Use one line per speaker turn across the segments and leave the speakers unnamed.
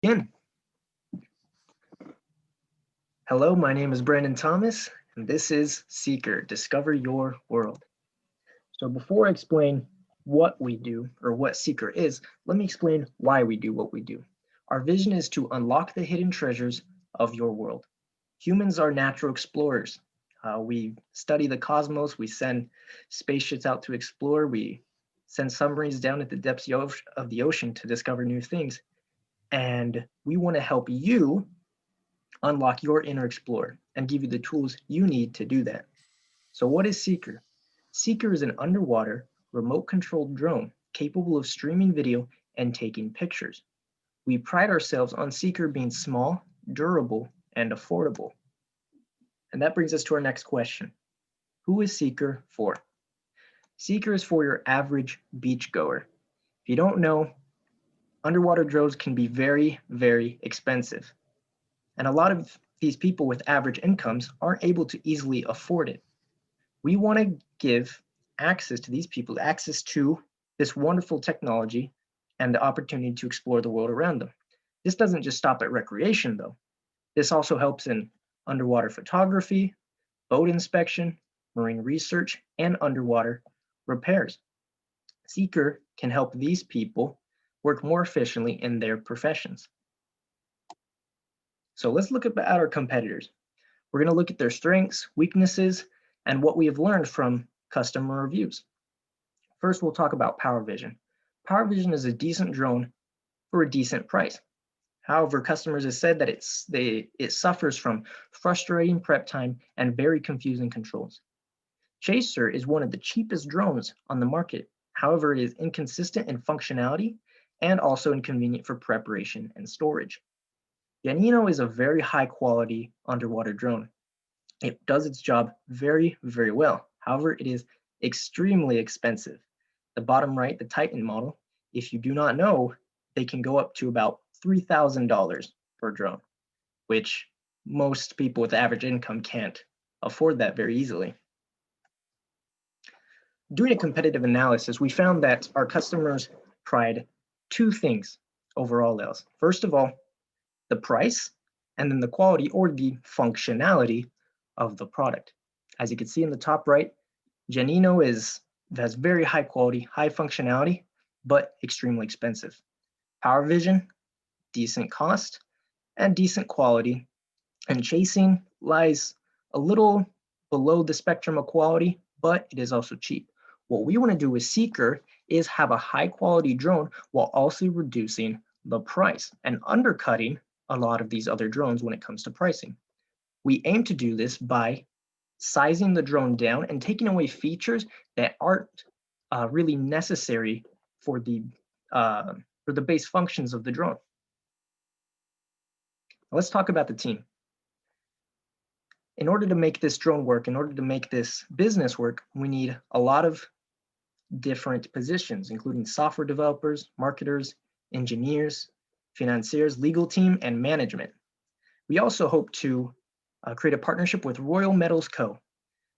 Again, hello, my name is Brandon Thomas, and this is Seeker, Discover Your World. So before I explain what we do or what Seeker is, let me explain why we do what we do. Our vision is to unlock the hidden treasures of your world. Humans are natural explorers. We study the cosmos, we send spaceships out to explore, we send submarines down at the depths of the ocean to discover new things. And we want to help you unlock your inner explorer and give you the tools you need to do that. So, what is Seeker? Seeker is an underwater, remote controlled drone capable of streaming video and taking pictures. We pride ourselves on Seeker being small, durable, and affordable. And that brings us to our next question. Who is Seeker for? Seeker is for your average beachgoer. If you don't know, underwater drones can be very, very expensive. And a lot of these people with average incomes aren't able to easily afford it. We want to give access to these people, access to this wonderful technology and the opportunity to explore the world around them. This doesn't just stop at recreation, though. This also helps in underwater photography, boat inspection, marine research, and underwater repairs. Seeker can help these people work more efficiently in their professions. So let's look at our competitors. We're going to look at their strengths, weaknesses, and what we have learned from customer reviews. First, we'll talk about PowerVision. PowerVision is a decent drone for a decent price. However, customers have said that it suffers from frustrating prep time and very confusing controls. Chaser is one of the cheapest drones on the market. However, it is inconsistent in functionality and also inconvenient for preparation and storage. Janino is a very high quality underwater drone. It does its job very, very well. However, it is extremely expensive. The bottom right, the Titan model, if you do not know, they can go up to about $3,000 per drone, which most people with average income can't afford that very easily. Doing a competitive analysis, we found that our customers tried two things over all else. First of all, the price, and then the quality or the functionality of the product. As you can see in the top right, Janino has very high quality, high functionality, but extremely expensive. PowerVision, decent cost and decent quality, and Chasing lies a little below the spectrum of quality, but it is also cheap. What we want to do with Seeker is have a high quality drone while also reducing the price and undercutting a lot of these other drones when it comes to pricing. We aim to do this by sizing the drone down and taking away features that aren't really necessary for the base functions of the drone. Let's talk about the team. In order to make this drone work, in order to make this business work, we need a lot of different positions, including software developers, marketers, engineers, financiers, legal team, and management. We also hope to create a partnership with Royal Metals Co.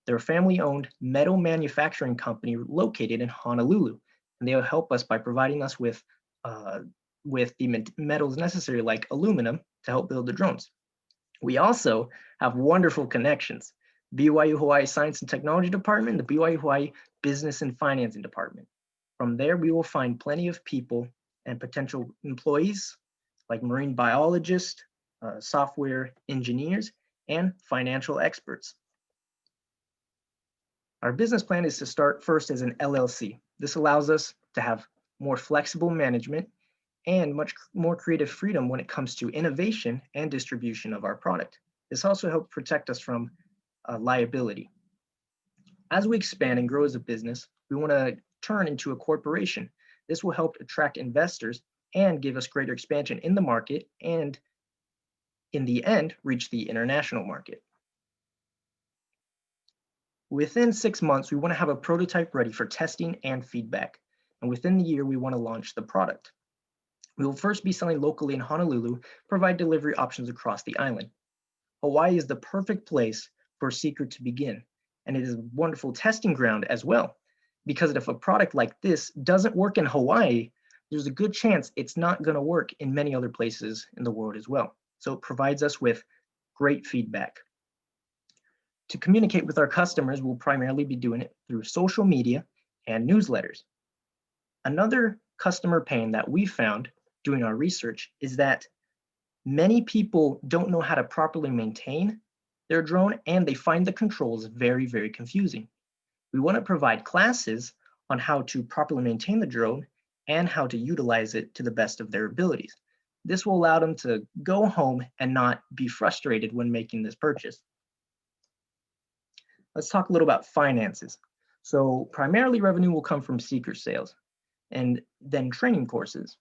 They're a family-owned metal manufacturing company located in Honolulu, and they'll help us by providing us with the metals necessary, like aluminum, to help build the drones. We also have wonderful connections. BYU Hawaii Science and Technology Department, the BYU Hawaii Business and Financing Department. From there, we will find plenty of people and potential employees like marine biologists, software engineers, and financial experts. Our business plan is to start first as an LLC. This allows us to have more flexible management and much more creative freedom when it comes to innovation and distribution of our product. This also helps protect us from liability. As we expand and grow as a business, we want to turn into a corporation. This will help attract investors and give us greater expansion in the market and, in the end, reach the international market. Within 6 months, we want to have a prototype ready for testing and feedback. And within the year, we want to launch the product. We will first be selling locally in Honolulu, provide delivery options across the island. Hawaii is the perfect place for Seeker to begin, and it is a wonderful testing ground as well, because if a product like this doesn't work in Hawaii, there's a good chance it's not going to work in many other places in the world as well. So it provides us with great feedback. To communicate with our customers, we'll primarily be doing it through social media and newsletters. Another customer pain that we found doing our research is that many people don't know how to properly maintain their drone, and they find the controls very, very confusing. We want to provide classes on how to properly maintain the drone and how to utilize it to the best of their abilities. This will allow them to go home and not be frustrated when making this purchase. Let's talk a little about finances. So primarily revenue will come from Seaker sales, and then training courses.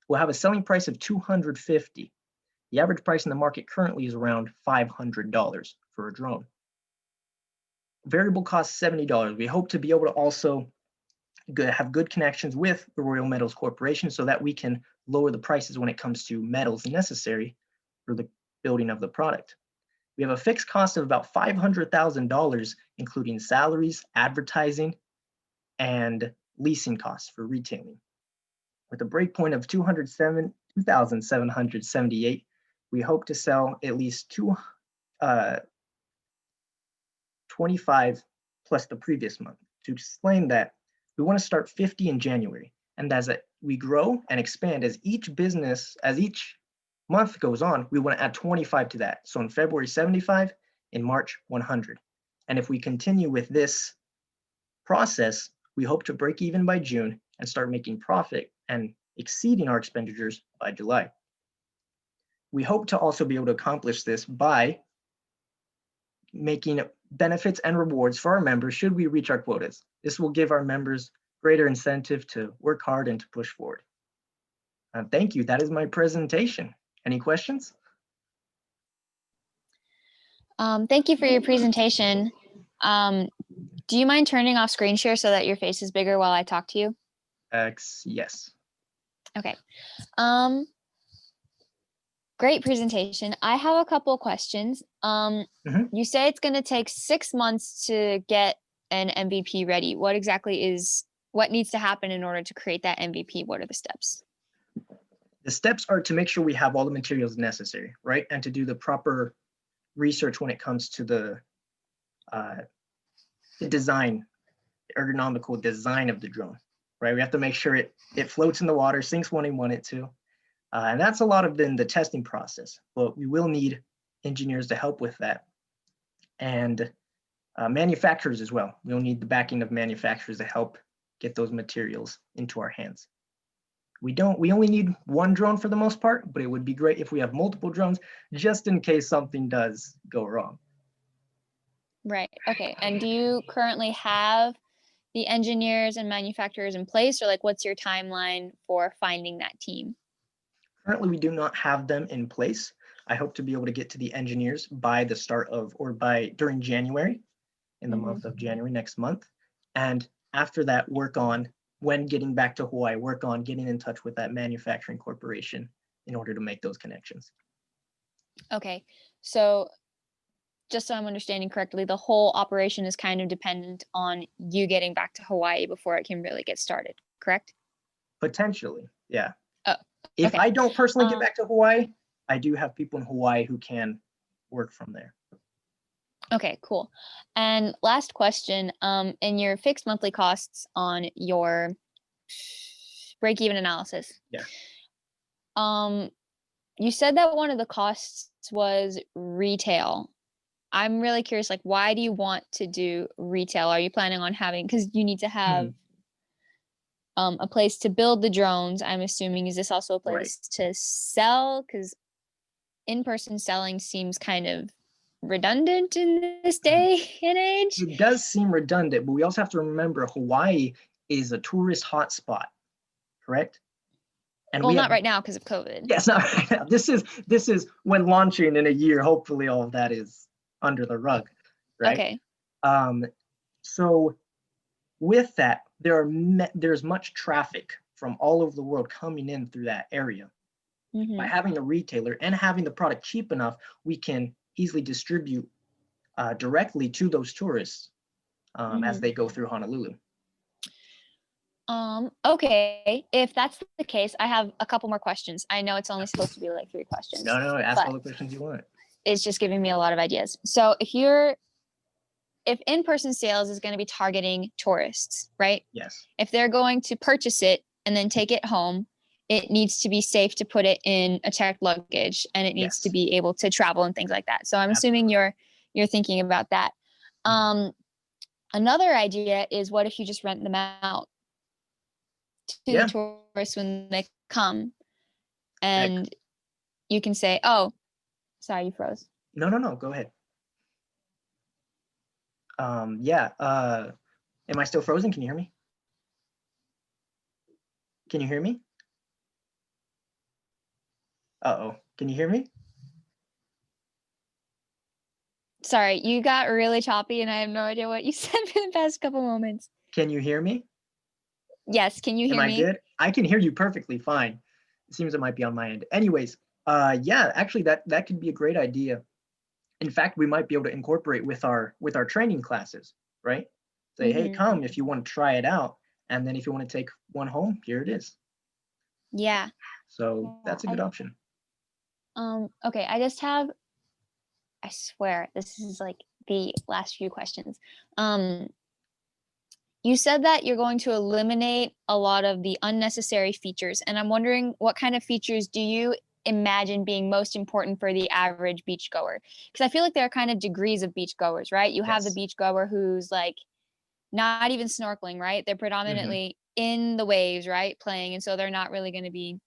We'll have a selling price of $250. The average price in the market currently is around $500 for a drone. Variable cost $70. We hope to be able to also have good connections with the Royal Metals Corporation so that we can lower the prices when it comes to metals necessary for the building of the product. We have a fixed cost of about $500,000, including salaries, advertising, and leasing costs for retailing. With a breakpoint of 2,778, we hope to sell at least 25 plus the previous month. To explain that, we want to start 50 in January, and as we grow and expand, as each month goes on, we want to add 25 to that. So in February, 75, in March, 100. And if we continue with this process, we hope to break even by June and start making profit and exceeding our expenditures by July. We hope to also be able to accomplish this by making benefits and rewards for our members should we reach our quotas. This will give our members greater incentive to work hard and to push forward. Thank you. That is my presentation. Any questions?
Thank you for your presentation. Do you mind turning off screen share so that your face is bigger while I talk to you?
Yes.
Okay. Great presentation. I have a couple of questions. You say it's going to take 6 months to get an MVP ready. What needs to happen in order to create that MVP? What are the steps?
The steps are to make sure we have all the materials necessary, right? And to do the proper research when it comes to the design, ergonomical design of the drone, right? We have to make sure it floats in the water, sinks when we want it to. And that's a lot of the testing process, but we will need engineers to help with that. And manufacturers as well. We'll need the backing of manufacturers to help get those materials into our hands. We only need one drone for the most part, but it would be great if we have multiple drones just in case something does go wrong.
Right. Okay. And do you currently have the engineers and manufacturers in place, or what's your timeline for finding that team?
Currently, we do not have them in place. I hope to be able to get to the engineers by the start of, or during January, in the month of January next month. And after that, when getting back to Hawaii, work on getting in touch with that manufacturing corporation in order to make those connections.
Okay. So just so I'm understanding correctly, the whole operation is kind of dependent on you getting back to Hawaii before it can really get started, correct?
Potentially, yeah.
Oh,
if
okay.
I don't personally get back to Hawaii, I do have people in Hawaii who can work from there.
Okay, cool. And last question, in your fixed monthly costs on your break-even analysis.
Yeah.
You said that one of the costs was retail. I'm really curious, why do you want to do retail? Are you planning on because you need to have a place to build the drones, I'm assuming. Is this also a place to sell? Because in-person selling seems kind of redundant in this day and age.
It does seem redundant, but we also have to remember Hawaii is a tourist hotspot, correct?
And not right now because of COVID.
Yes, not right now. This is when launching in a year. Hopefully, all of that is under the rug, right?
Okay.
So with that, there's much traffic from all over the world coming in through that area. By having a retailer and having the product cheap enough, we can easily distribute directly to those tourists as they go through Honolulu.
Okay. If that's the case, I have a couple more questions. I know it's only supposed to be like 3 questions,
No, no, ask
but
all the questions you want.
it's just giving me a lot of ideas. So if in-person sales is going to be targeting tourists, right?
Yes,
If they're going to purchase it and then take it home, it needs to be safe to put it in a checked luggage and it needs to
yes,
be able to travel and things like that. So I'm assuming
absolutely.
you're thinking about that.
Mhm.
Um, Another idea is what if you just rent them out to the
Yeah,
tourists when they come
that,
and you can say, "Oh, sorry, you froze."
no, no, no, go ahead. Yeah, am I still frozen? Can you hear me? Can you hear me? Uh-oh, can you hear me?
Sorry, you got really choppy and I have no idea what you said for the past couple moments.
Can you hear me?
Yes, can you
Am
hear
I
me?
good? I can hear you perfectly fine. It seems it might be on my end. Anyways, yeah, actually that could be a great idea. In fact, we might be able to incorporate with our training classes, right? Say, hey, come
Mhm.
if you want to try it out, and then if you want to take one home, here it is.
Yeah.
So
Yeah,
that's a good option.
okay, I just have I swear this is like the last few questions. Um, you said that you're going to eliminate a lot of the unnecessary features, and I'm wondering what kind of features do you imagine being most important for the average beachgoer? Because I feel like there are kind of degrees of beachgoers, right? You have the
Yes.
beachgoer who's like not even snorkeling, right? They're
Hmm.
predominantly in the waves, right? Playing, and so they're not really going to be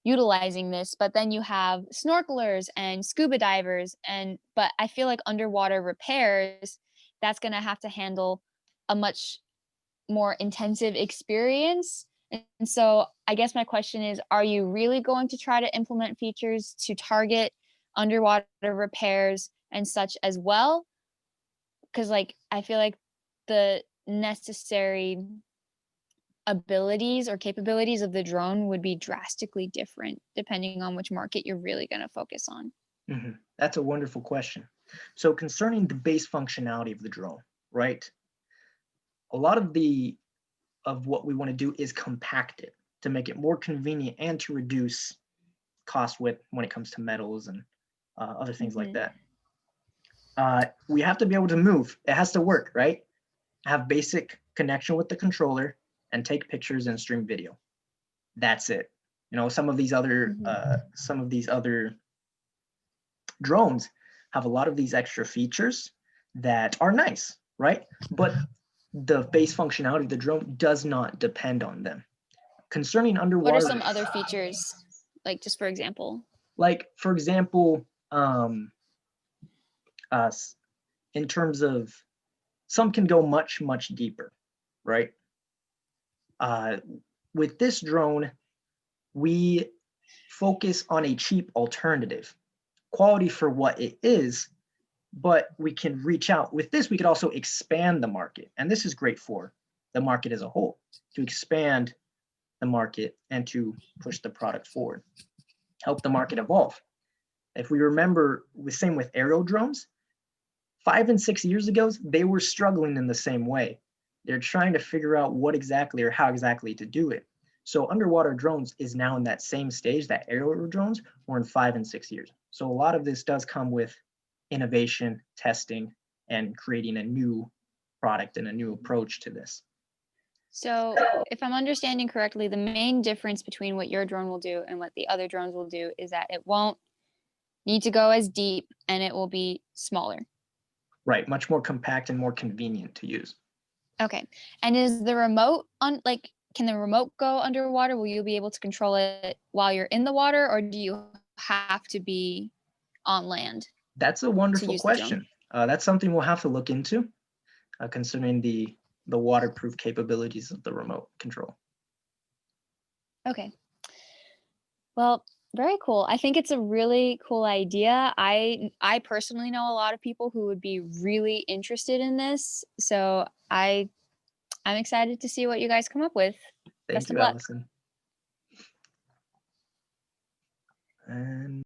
utilizing this. But then you have snorkelers and scuba divers, and but I feel like underwater repairs, that's going to have to handle a much more intensive experience. And so I guess my question is, are you really going to try to implement features to target underwater repairs and such as well? Because like I feel like the necessary abilities or capabilities of the drone would be drastically different depending on which market you're really going to focus on.
Hmm. That's a wonderful question. So concerning the base functionality of the drone, right? A lot of what we want to do is compact it to make it more convenient and to reduce cost with when it comes to metals and other things like
Mhm.
that. We have to be able to move. It has to work, right? Have basic connection with the controller and take pictures and stream video. That's it. You know,
Mhm.
some of these other drones have a lot of these extra features that are nice, right? But the base functionality of the drone does not depend on them. Concerning
What are
underwater,
some other features? Like just for example.
like for example, uh, in terms of some can go much, much deeper, right? Uh, with this drone, we focus on a cheap alternative, quality for what it is, but we can reach out. With this, we could also expand the market. And this is great for the market as a whole, to expand the market and to push the product forward, help the market evolve. If we remember, the same with aero drones, 5 and 6 years ago, they were struggling in the same way. They're trying to figure out what exactly or how exactly to do it. So underwater drones is now in that same stage that aerial drones were in 5 and 6 years. So a lot of this does come with innovation, testing, and creating a new product and a new approach to this.
So, if I'm understanding correctly, the main difference between what your drone will do and what the other drones will do is that it won't need to go as deep and it will be smaller.
Right, much more compact and more convenient to use.
Okay. And is the remote on like can the remote go underwater? Will you be able to control it while you're in the water or do you have to be on land
That's a
to
wonderful
use the drone?
question. That's something we'll have to look into, considering the waterproof capabilities of the remote control.
Okay. Well, very cool. I think it's a really cool idea. I personally know a lot of people who would be really interested in this. So I'm excited to see what you guys come up with.
Thank
Best of
you,
luck.
Allison. And